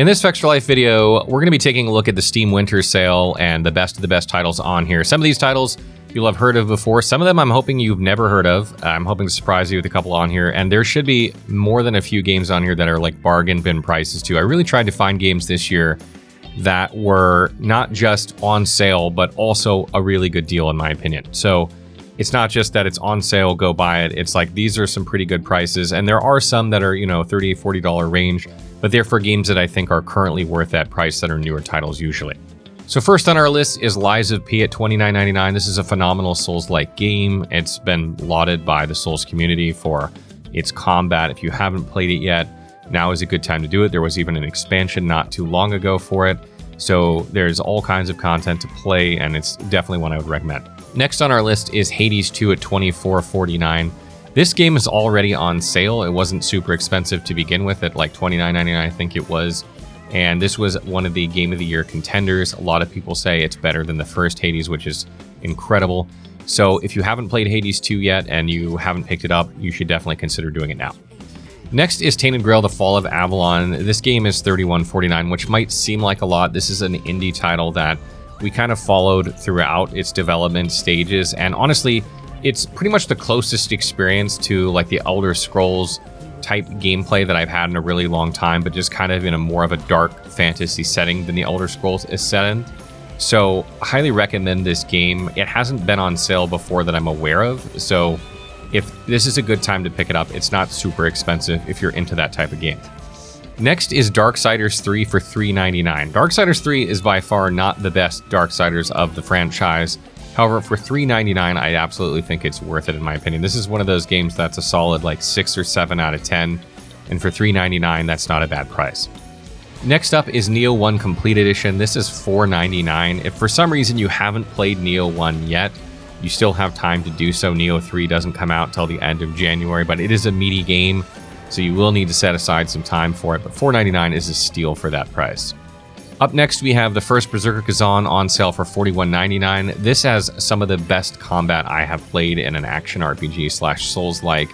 In this Fextralife video, we're going to be taking a look at the Steam Winter Sale and the best of the best titles on here. Some of these titles you'll have heard of before. Some of them I'm hoping you've never heard of. I'm hoping to surprise you with a couple on here. And there should be more than a few games on here that are like bargain bin prices too. I really tried to find games this year that were not just on sale, but also a really good deal in my opinion. So it's not just that it's on sale, go buy it. It's like these are some pretty good prices. And there are some that are, $30, $40 range. But they're for games that I think are currently worth that price that are newer titles usually. So first on our list is Lies of P at $29.99. This is a phenomenal Souls-like game. It's been lauded by the Souls community for its combat. If you haven't played it yet, now is a good time to do it. There was even an expansion not too long ago for it. So there's all kinds of content to play, and it's definitely one I would recommend. Next on our list is Hades 2 at $24.49. This game is already on sale. It wasn't super expensive to begin with at like $29.99, I think it was. And this was one of the Game of the Year contenders. A lot of people say it's better than the first Hades, which is incredible. So if you haven't played Hades 2 yet and you haven't picked it up, you should definitely consider doing it now. Next is Tainted Grail: The Fall of Avalon. This game is $31.49, which might seem like a lot. This is an indie title that we kind of followed throughout its development stages. And honestly, it's pretty much the closest experience to like the Elder Scrolls type gameplay that I've had in a really long time, but just kind of in a more of a dark fantasy setting than the Elder Scrolls is set in. So I highly recommend this game. It hasn't been on sale before that I'm aware of. So if this is a good time to pick it up, it's not super expensive if you're into that type of game. Next is Darksiders 3 for $3.99. Darksiders 3 is by far not the best Darksiders of the franchise. However, for $3.99, I absolutely think it's worth it in my opinion. This is one of those games that's a solid like 6 or 7 out of 10. And for $3.99, that's not a bad price. Next up is Neo 1 Complete Edition. This is $4.99. If for some reason you haven't played Neo 1 yet, you still have time to do so. Neo 3 doesn't come out till the end of January, but it is a meaty game, so you will need to set aside some time for it. But $4.99 is a steal for that price. Up next, we have the first Berserker Kazan on sale for $41.99. This has some of the best combat I have played in an action RPG / Souls-like.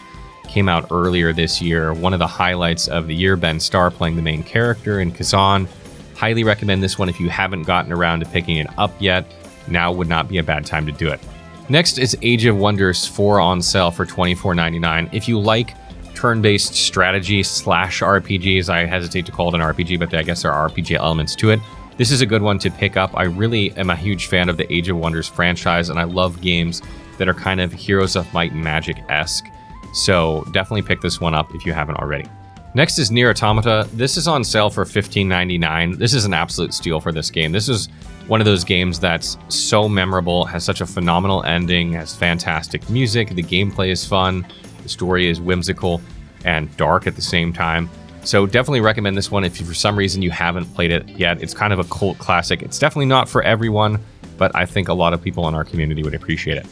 Came out earlier this year. One of the highlights of the year, Ben Starr playing the main character in Kazan. Highly recommend this one if you haven't gotten around to picking it up yet. Now would not be a bad time to do it. Next is Age of Wonders 4 on sale for $24.99. If you like turn-based strategy / RPGs. I hesitate to call it an RPG, but I guess there are RPG elements to it. This is a good one to pick up. I really am a huge fan of the Age of Wonders franchise, and I love games that are kind of Heroes of Might and Magic-esque. So definitely pick this one up if you haven't already. Next is Nier Automata. This is on sale for $15.99. This is an absolute steal for this game. This is one of those games that's so memorable, has such a phenomenal ending, has fantastic music, the gameplay is fun, the story is whimsical and dark at the same time. So definitely recommend this one if for some reason you haven't played it yet. It's kind of a cult classic. It's definitely not for everyone, but I think a lot of people in our community would appreciate it.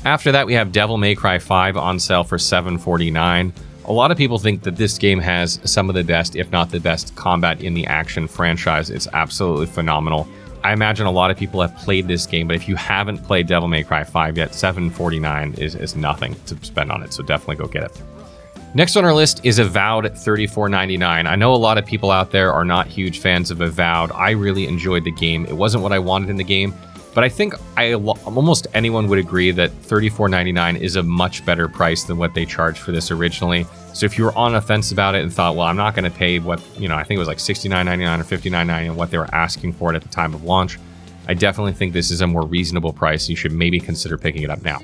After that, we have Devil May Cry 5 on sale for $7.49. A lot of people think that this game has some of the best, if not the best, combat in the action franchise. It's absolutely phenomenal. I imagine a lot of people have played this game, but if you haven't played Devil May Cry 5 yet, $7.49 is nothing to spend on it, so definitely go get it. Next on our list is Avowed at $34.99. I know a lot of people out there are not huge fans of Avowed. I really enjoyed the game. It wasn't what I wanted in the game, but I think almost anyone would agree that $34.99 is a much better price than what they charged for this originally. So if you were on the fence about it and thought, well, I'm not going to pay what, I think it was like $69.99 or $59.99 what they were asking for it at the time of launch, I definitely think this is a more reasonable price. You should maybe consider picking it up now.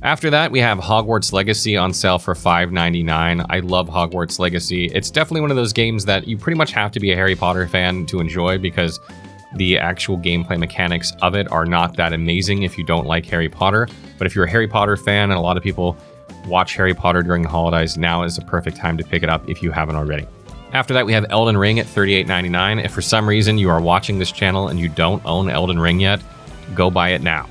After that, we have Hogwarts Legacy on sale for $5.99. I love Hogwarts Legacy. It's definitely one of those games that you pretty much have to be a Harry Potter fan to enjoy because the actual gameplay mechanics of it are not that amazing if you don't like Harry Potter. But if you're a Harry Potter fan, and a lot of people watch Harry Potter during the holidays, now is the perfect time to pick it up if you haven't already. After that, we have Elden Ring at $38.99. If for some reason you are watching this channel and you don't own Elden Ring yet, go buy it now.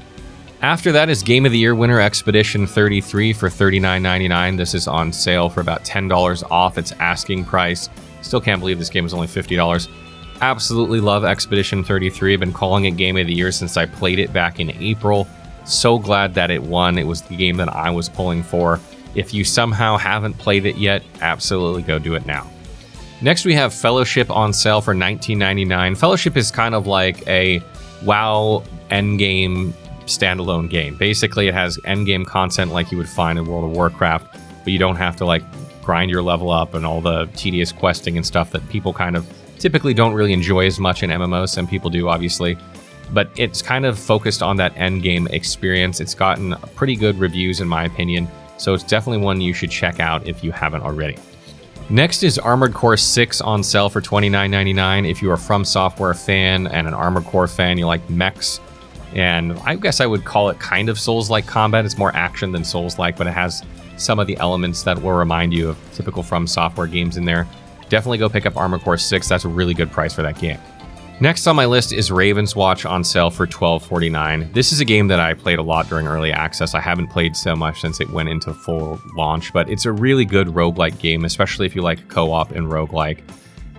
After that is Game of the Year winner Expedition 33 for $39.99. This is on sale for about $10 off its asking price. Still can't believe this game is only $50. Absolutely love Expedition 33. I've been calling it Game of the Year since I played it back in April. So glad that it won. It was the game that I was pulling for. If you somehow haven't played it yet, absolutely go do it now. Next, we have Fellowship on sale for $19.99. Fellowship is kind of like a WoW endgame standalone game. Basically, it has endgame content like you would find in World of Warcraft, but you don't have to like grind your level up and all the tedious questing and stuff that people kind of typically don't really enjoy as much in MMOs. Some people do, obviously, but it's kind of focused on that endgame experience. It's gotten pretty good reviews in my opinion, so it's definitely one you should check out if you haven't already. Next is Armored Core 6 on sale for $29.99. If you are a From Software fan and an Armored Core fan, you like mechs, and I guess I would call it kind of Souls-like combat. It's more action than Souls-like, but it has some of the elements that will remind you of typical From Software games in there. Definitely go pick up Armored Core 6. That's a really good price for that game. Next on my list is Raven's Watch on sale for $12.49. This is a game that I played a lot during early access. I haven't played so much since it went into full launch, but it's a really good roguelike game, especially if you like co-op and roguelike.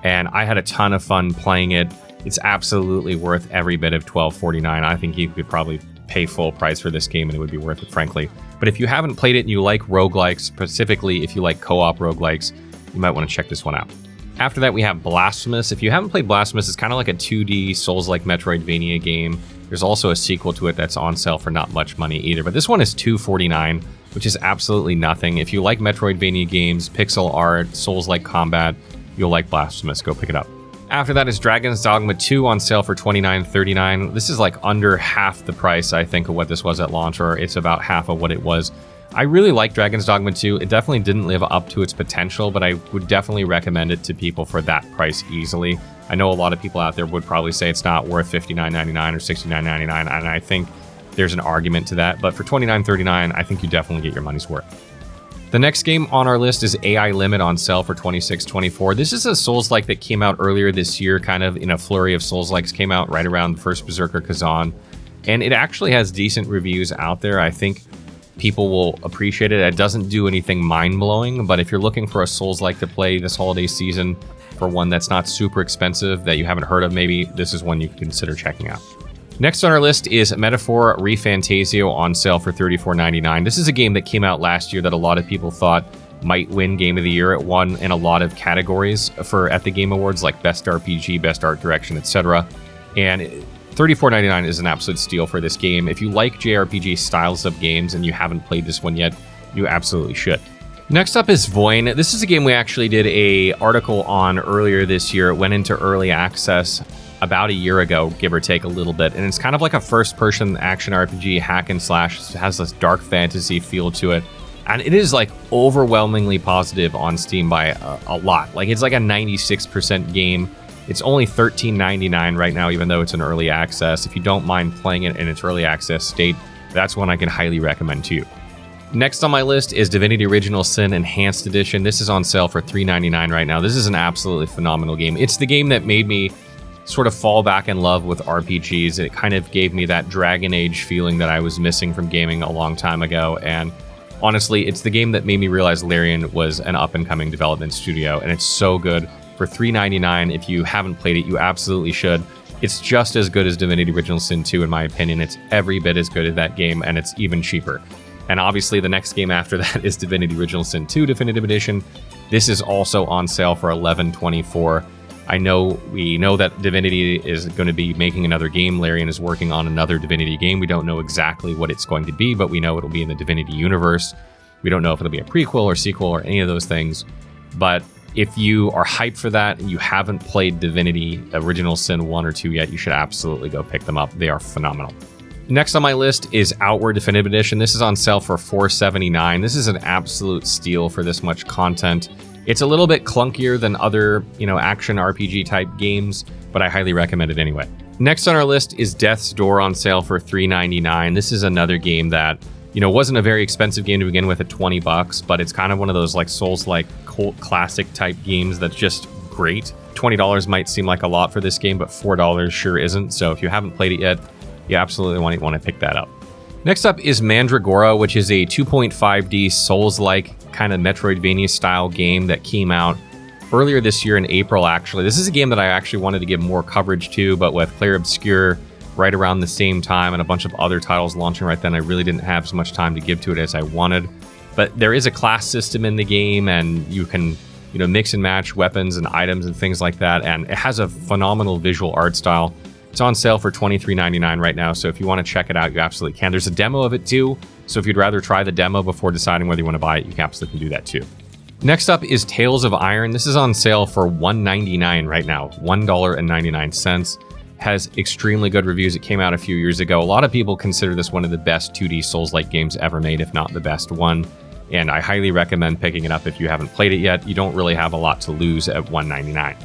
And I had a ton of fun playing it. It's absolutely worth every bit of $12.49. I think you could probably pay full price for this game and it would be worth it, frankly. But if you haven't played it and you like roguelikes, specifically if you like co-op roguelikes, you might want to check this one out. After that, we have Blasphemous. If you haven't played Blasphemous, it's kind of like a 2D Souls-like Metroidvania game. There's also a sequel to it that's on sale for not much money either, but this one is $2.49, which is absolutely nothing. If you like Metroidvania games, pixel art, Souls-like combat, you'll like Blasphemous. Go pick it up. After that is Dragon's Dogma 2 on sale for $29.39. This is like under half the price, I think, of what this was at launch, or it's about half of what it was. I really like Dragon's Dogma 2. It definitely didn't live up to its potential, but I would definitely recommend it to people for that price easily. I know a lot of people out there would probably say it's not worth $59.99 or $69.99, and I think there's an argument to that. But for $29.39, I think you definitely get your money's worth. The next game on our list is AI Limit on sale for $26.24. This is a Souls-like that came out earlier this year, kind of in a flurry of Souls-likes. Came out right around the first Berserker Kazan, and it actually has decent reviews out there. I think people will appreciate it. It doesn't do anything mind-blowing, but if you're looking for a Souls-like to play this holiday season, for one that's not super expensive, that you haven't heard of maybe, this is one you can consider checking out. Next on our list is Metaphor ReFantasio on sale for $34.99. This is a game that came out last year that a lot of people thought might win Game of the Year. It won in a lot of categories at the Game Awards, like Best RPG, Best Art Direction, etc. And $34.99 is an absolute steal for this game. If you like JRPG styles of games and you haven't played this one yet, you absolutely should. Next up is Voin. This is a game we actually did an article on earlier this year. It went into early access about a year ago, give or take a little bit. And it's kind of like a first-person action RPG, hack and slash. It has this dark fantasy feel to it. And it is like overwhelmingly positive on Steam by a lot. Like it's like a 96% game. It's only $13.99 right now, even though it's in early access. If you don't mind playing it in its early access state, that's one I can highly recommend to you. Next on my list is Divinity Original Sin Enhanced Edition. This is on sale for $3.99 right now. This is an absolutely phenomenal game. It's the game that made me sort of fall back in love with RPGs. It kind of gave me that Dragon Age feeling that I was missing from gaming a long time ago. And honestly, it's the game that made me realize Larian was an up-and-coming development studio, and it's so good. For $3.99, if you haven't played it, you absolutely should. It's just as good as Divinity Original Sin 2, in my opinion. It's every bit as good as that game, and it's even cheaper. And obviously, the next game after that is Divinity Original Sin 2 Definitive Edition. This is also on sale for $11.24. We know that Divinity is going to be making another game. Larian is working on another Divinity game. We don't know exactly what it's going to be, but we know it'll be in the Divinity universe. We don't know if it'll be a prequel or sequel or any of those things. But if you are hyped for that and you haven't played Divinity Original Sin 1 or 2 yet, you should absolutely go pick them up. They are phenomenal. Next on my list is Outward Definitive Edition. This is on sale for $4.79. This is an absolute steal for this much content. It's a little bit clunkier than other, action RPG type games, but I highly recommend it anyway. Next on our list is Death's Door on sale for $3.99. This is another game that, wasn't a very expensive game to begin with at $20, but it's kind of one of those like Souls-like cult classic type games that's just great. $20 might seem like a lot for this game, but $4 sure isn't. So if you haven't played it yet, you absolutely want to pick that up. Next up is Mandragora, which is a 2.5D Souls-like kind of Metroidvania style game that came out earlier this year in April, actually. This is a game that I actually wanted to give more coverage to, but with Clair Obscur right around the same time and a bunch of other titles launching right then, I really didn't have as much time to give to it as I wanted. But there is a class system in the game, and you can mix and match weapons and items and things like that. And it has a phenomenal visual art style. It's on sale for $23.99 right now, so if you want to check it out, you absolutely can. There's a demo of it too, so if you'd rather try the demo before deciding whether you want to buy it, you absolutely can do that too. Next up is Tales of Iron. This is on sale for $1.99 right now, $1.99. Has extremely good reviews. It came out a few years ago. A lot of people consider this one of the best 2D Souls-like games ever made, if not the best one. And I highly recommend picking it up if you haven't played it yet. You don't really have a lot to lose at $1.99.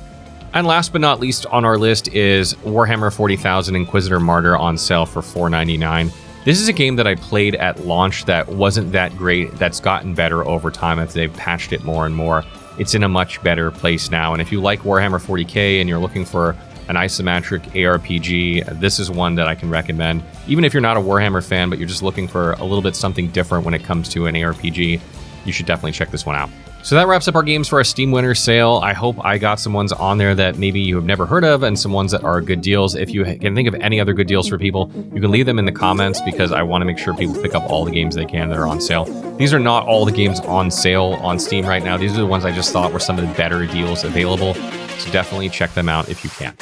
And last but not least on our list is Warhammer 40,000 Inquisitor Martyr on sale for $4.99. This is a game that I played at launch that wasn't that great, that's gotten better over time as they've patched it more and more. It's in a much better place now, and if you like Warhammer 40k and you're looking for an isometric ARPG, this is one that I can recommend. Even if you're not a Warhammer fan, but you're just looking for a little bit something different when it comes to an ARPG, you should definitely check this one out. So that wraps up our games for our Steam Winter Sale. I hope I got some ones on there that maybe you have never heard of and some ones that are good deals. If you can think of any other good deals for people, you can leave them in the comments because I want to make sure people pick up all the games they can that are on sale. These are not all the games on sale on Steam right now. These are the ones I just thought were some of the better deals available. So definitely check them out if you can.